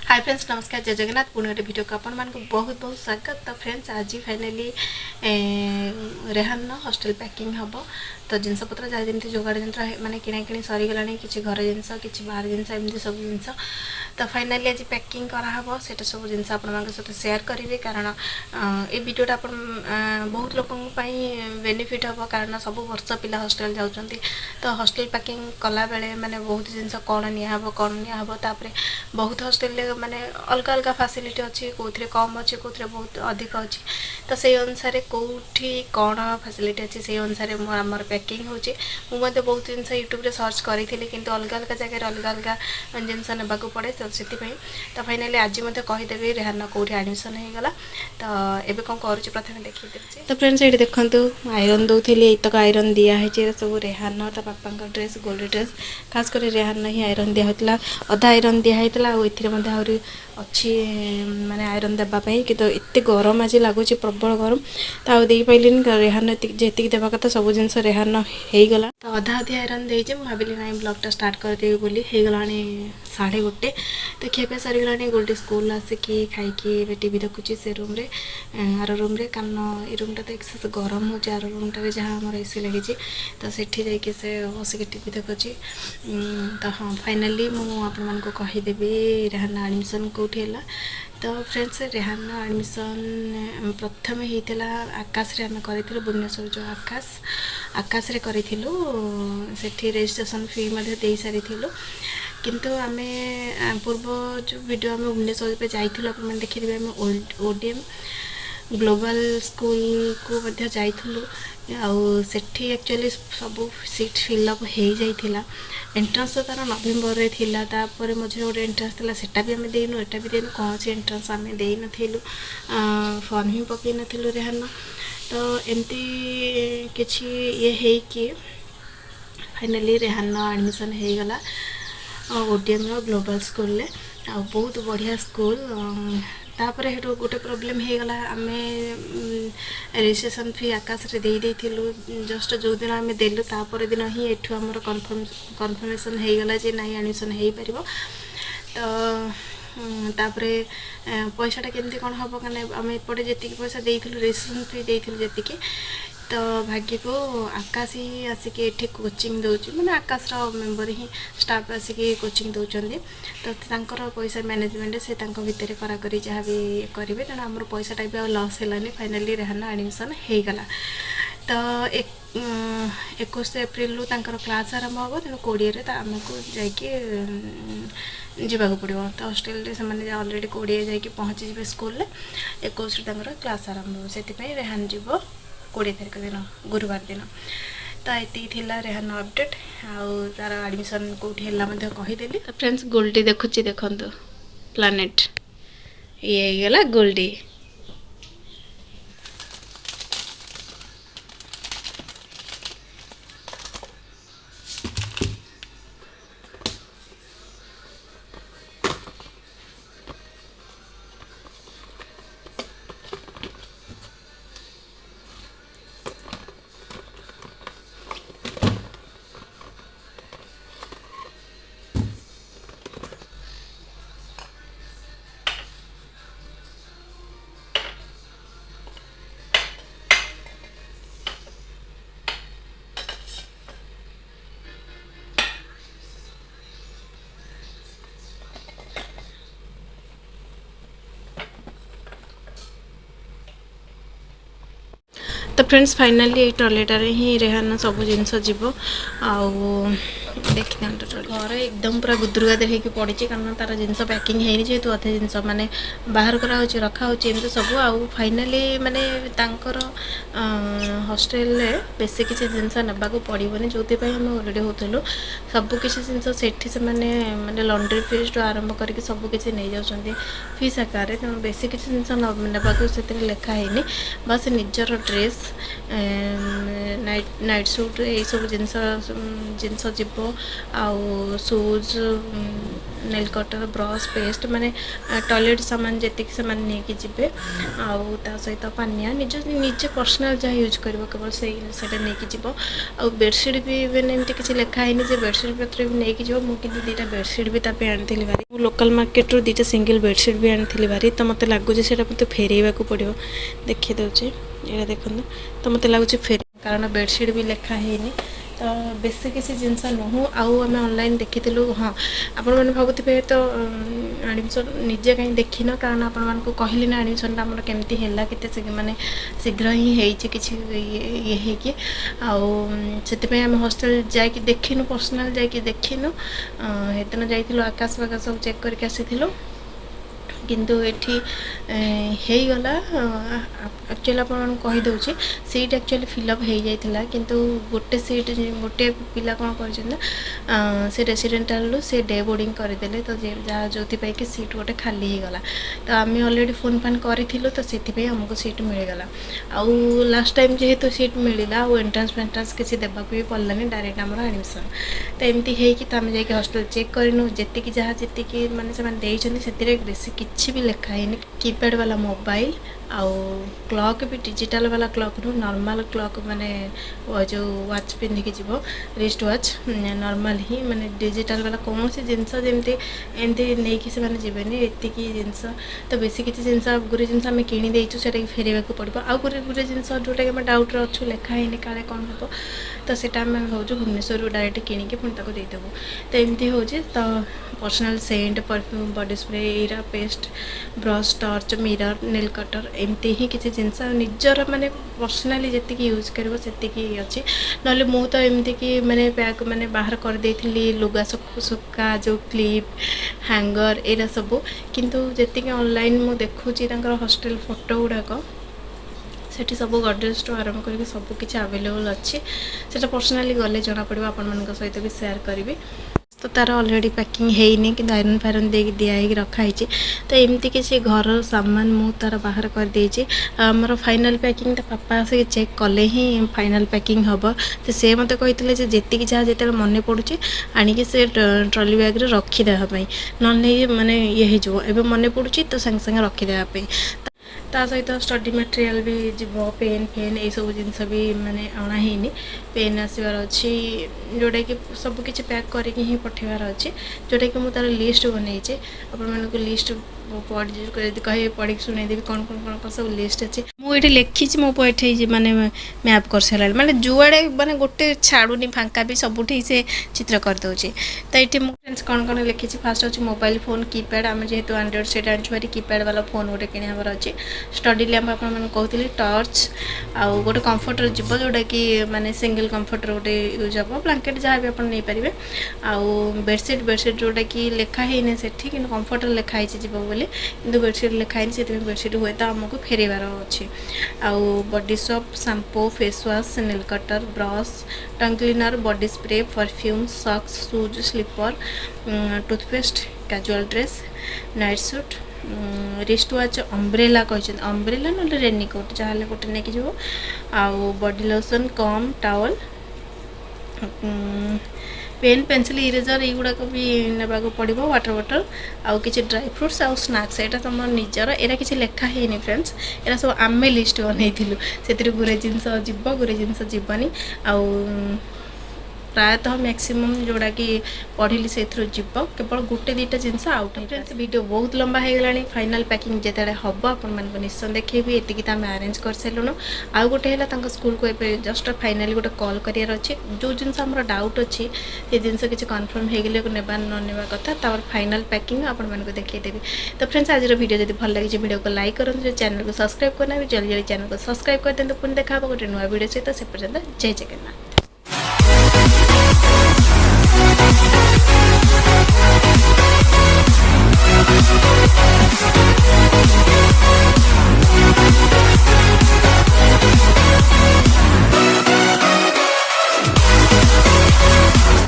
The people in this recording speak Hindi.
हाय फ्रेंड्स नमस्कार जय जगन्नाथ पुणी गोटे भिडियो को आपण मानक बहुत बहुत स्वागत। तो फ्रेंड्स आज फाइनाली रेहान हॉस्टल पैकिंग हम तो जिनपतर जहाँ जमी जोगाड़ जिन मैंने किणाकिणी सरीगला किसी घर जिनस कि बाहर जिनस एमती सब जिनस तो फाइनाली आज पैकिंग कराहब से सब जिन सहित सेयार करेंगे कारण ये वीडियोटा आप बहुत लोक बेनिफिट हम कारण सब वर्ष पिला हॉस्टल जाऊँच तो हॉस्टल पैकिंग कला बेले माने बहुत जिनस कौन निहब कौन निहब तापर बहुत हॉस्टल माने अलग अलग फैसिलिटी अच्छी कौन कम अच्छी कौन बहुत अधिक अच्छी तो से अनुसार कौटी कौन फैसिलिटी अच्छी से अनुसार मोर पैकिंग हो बहुत जिन यूट्यूब सर्च करी कि अलग अलग जगह अलग अलग जिनस ना पड़े तो से तो फाइनाली आज कहीदेवी रेहान कौटी एडमिशन होगा तो ये कौन कर प्रथम देखी तो फ्रेंड्स ये देखो आयरन दौली तक आयरन दिखाई सब रेहान पापा ड्रेस गोल्डी ड्रेस खास कर रेहान ही आयरन दिखाई अधा आयरन दिखाई अच्छी माने आयरन देवाई कि एत गरम आज लगुच प्रबल गरम तो आगे पारे रेहान जी देवा कथा सब जिन रेहान होगला तो अधा अधी आयरन देजे भाविली ना ब्लॉगटा स्टार्ट करदेवी बोली होगला 1:30 तो खियापिया सरीगला गोल्डी स्कूल आसिकी खाई टीवी देखुची से रूम रे आर रूम रे कारण ये रूमटा तो एक्सेस गरम हो आर रूमटा जहाँ आम एसी लगी तो सेठी जाकि से बसिक टीवी देखुची तो हाँ फाइनाली मुझे कहीदेवी रेहान एडमिशन कौटी है तो फ्रेंड्स रेहान एडमिशन प्रथम होता आकाश रे आम करूँ भुवनेश्वर जो आकाश रे करूँ से रजिस्ट्रेशन फी दे सारी किंतु आम पूर्व जो वीडियो आम भुवनेश्वर पे जाइलु आप देखिए आम ओडियम ग्लोबल स्कूल को जाइलु आठी एक्चुअली सब सीट फिलअप हो जाइला एंट्रांस तो तार नवेम्बर रे थिला तापर मझे गोटे एंट्रांस था सेटा भी आम देनु एटा भी देनु कौन सी एंट्रांस आम दे नथिलु फॉर्म ही पकई नथिलु रेहान तो एमती किछि ये है कि फाइनली रेहान एडमिशन होगला ओडीएम ग्लोबल स्कूल ले आ बहुत बढ़िया स्कूल तापर हेटु गोटे प्रोब्लेम होगला आम रजिस्ट्रेशन फी आकाश रे दे देथिलु जस्ट जो दिन आम देलु तापर दिन ही एठु हमर कन्फर्मेशन होगला जे नहीं एडमिशन हो पारिबो तो तापर पैसाटा केमती कौन हम कहना आम एपटे जी पैसा देथिलु रजिस्ट्रेशन फी देथिलु जेतिकी तो भाग्य को आकाश ही आसिक ये कोचिंग दौर मैंने आकाश मेम्बर ही स्टाफ आसिक कोचिंग दौरान तो तांकर पैसा मैनेजमेंट से भितर कराकर जहाँ भी करेंगे तेणु आम पैसाटा भी लॉस है फाइनाली रेहान एडमिशन होगला तो 21 एप्रिल तांकर क्लास आरंभ हम तेणु 20 आमको जावाक पड़ो तो हॉस्टेल से अलरेडी 20 जाकि पहुँची जाए स्कूल 21 क्लास आरंभ हो से रेहान जीव 20 तारीख दिन गुरुवार दिन तो ये रेहान अपडेट आउ तार एडमिशन कौटी है कहीदेली तो फ्रेंड्स गोल्डी देखुची देखु प्लानेट ये गला गोल्डी तो फ्रेंड्स फाइनाली ये टॉयलेट ही रेहान सब जिनस जीव देखी घर एकदम पूरा गुदुर गादर हो पड़ी कारण तार जिन पैकिंग है जेहतु अधे जिन माने बाहर करा रखा एमती सब आउ फाइनाली माने तांकर हॉस्टेल बेसी किसी जिनस नाक पड़ोनी जो आम अलरेडी होलु सबकि जिन से माने लंड्री फीस आरंभ करके सबकि नहीं जाऊँ फीस आकार तेणु बेसी किसी जिन नाक से लिखाई बस निजर ड्रेस नाइट सूट ये सब जिनस जीव आउ shoes nail cutter brush paste माने टॉयलेट सामान जी से नहीं आउ ता सहित पानिया निजे पर्सनल जहाँ यूज कर केवल से नहीं जीव आ बेडसीट भी मैंने एमती किसी लिखाई जे बेडसीट पत्र भी नहीं जीव मुझे दुटा बेडसीट भी ताप आनी भारी लोकल मार्केट रू दुटा सिंगल बेडसीट भी आनी भारी तो मत लगुच से मत फेरवा पड़ो देखी दूचे ये देखो तो मत लगुच फेर कारण बेडसीट भी लिखाई तो बेस किसी जिनस नुह आउ आम ऑनलाइन देखी हाँ आपण मैंने भावुवे तो एडमिशन निजे कहीं देखी न कारण आपण कहली ना एडमिशन आम केमती है माने शीघ्र ही किसी ये कि आउ आम हॉस्टल जाकि देखिनु पर्सनल जाकि देखिनु हेदिन जाइलु आकाश बाकाश सब चेक करके आसी किंतु एठी हे गला एक्चुअली आपन कहि दउची सीट एक्चुअली फिलअप हो जाइथिला किंतु गोटे सीट गोटे पिला कोन करछन से रेसिडेंटल से डे बोर्डिंग कर देले तो जहाँ जोथि पाई कि सीट गोटे खाली हो गला तो आम ऑलरेडी फोन फान करिथिलु तो सेति पे हमको सीट मिल गला आउ लास्ट टाइम जेहेतु सीट मिलला आउ एंट्रांस किसी देबा भी पड़लानी डायरेक्ट हमर एडमिशन तो एमती हे कि आम जाके हॉस्टल चेक करनु जेति जहाँ जेति माने से देइछन सेतिरे बेसी किछि भी लिखा है कीपैड वाला मोबाइल आउ क्लॉक भी डिजिटल वाला क्लॉक नु नॉर्मल क्लॉक माने जो वाच पिंधिकी जीव रिस्ट वाच नॉर्मल ही माने डिजिटल वाला कौन सी जिनस जमती एमती नहीं कि से माने जीवेनी एतिकी जिनस तो बेसी किछि जिनस गुरे जिनस आम किनी देइछु सेटा फेरवा को पड़बो आ गुरे गुरे जिनस जोटा के डाउट रे अछु लिखा है काले कौन हो तो सेटा आम भावुँ भुवनेश्वर डायरेक्ट किनिके पुणी ताको देदेबू तो एमती होची तो personal scent perfume body spray एरा paste brush torch mirror nail cutter एमती ही किसी जिनस निजर माने पर्सनाली जी यूज कर अच्छी ना मु तो एमती कि माने बैग माने बाहर कर देथिली लुगा सुक्का जो क्लिप हैंगर एरा सब किंतु जी ऑनलाइन मु देखुची हॉस्टल फोटो गुड़ाक सेठी सब गडरेज टू आरंभ करके सब किसी अवेलेबल अच्छी से पर्सनाली गले जना पड़ो आपण सहित भी शेयर करी तो तार ऑलरेडी पैकिंग है कि आयरन फायरन दे दिखाई रखाई तो एमती किसी घर सामान मु तार बाहर कर देछि आमर फाइनल पैकिंग तो पापा आसिक चेक कले ही फाइनल पैकिंग हम तो सी मत कही जी जहाँ जिते मन पड़ुची आणिकी से ट्रॉली बैग रे रखीदेवाई ना माने ये हो मन पड़ुची तो संगे संगे रखीदेवाई ता सहित स्टडी मटेरियल भी जीव पेन फेन ये सब जिनस भी माने अणा है पेन आसबार अच्छी जोटा कि सब किसी पैक करके ही पठेबार अच्छी जोटा कि मुझे तार लिस्ट बनईचे आप लिस्ट कहे पढ़ी शुणेदेवी कौन कौन कौन कौन सब लिस्ट अच्छी मुझे लिखी मो पे माने मैप कर सारा माने जुआड़े माने गोटे छाड़ूनी फांका भी सबुठी से चित्र करदे तो ये फ्रेंड्स कौन कौन लिखी फास्ट अच्छे मोबाइल फोन कीपैड आम जेहेतु एंड्रॉइड सेट आनी कीपैड वाला फोन गोटे किणवर अच्छी स्टडी लैम्प आपको कहते टॉर्च आउ गोटे कंफर्टर जीव जोटा कि माने सिंगल कंफर्टर गोटे यूज हम ब्लांकेट जहाँ भी आप नहीं पारे आउ बेडसीट जोटा कि लिखाई से कंफर्टर लिखाई जीव बोली किंतु बेडसीट लिखाई से बेडसीट हुए तो आमको फेरबार अच्छी आउ body soap shampoo face wash nail cutter brush tongue cleaner body spray perfume socks shoes slipper toothpaste casual dress night suit wrist watch umbrella कहते अम्ब्रेला ना रेनिकोट जहाँ गोटे नहीं जो आउ body lotion comb towel pen pencil eraser युवाक भी नेबाक पड़ो वाटर बॉटल आउ किसी ड्राई फ्रुट्स आउ स्नैक्स यहाँ तुम निजर एरा किसी लेखा है फ्रेंड्स एरा सब आमे लिस्ट बनईलु से गुरे जिनस जीव गुरे जिनस जीवनी आउ प्रायतः मैक्सिमम जोड़ा कि पढ़ी से जीव केवल गोटे दुटा जिनस आउट फ्रेंड्स वीडियो बहुत लंबा हो गलानी फाइनल पैकिंग जिते हम आपण निश्चय देखी एति आम आरेंज कर सारूँ आउ गोटे है स्कूल को जस्ट फाइनाली गोटे कॉल करार अच्छे जो जिनस आम डाउट अच्छी ये जिनस किसी कन्फर्म हो गले नेबा न नेबा कथा तापर फाइनाल पैकिंग आपण देखदेवी तो फ्रेंड्स आज वीडियो जब भल लगी वीडियो को लाइक करूँ चैनल को सब्सक्राइब करना भी जल्दी जल्दी चैनल को सब्सक्राइब कर दिखाँ पुणी देखा गोटे नुआ वीडियो सहित से पर्यटन जय जगन्नाथ।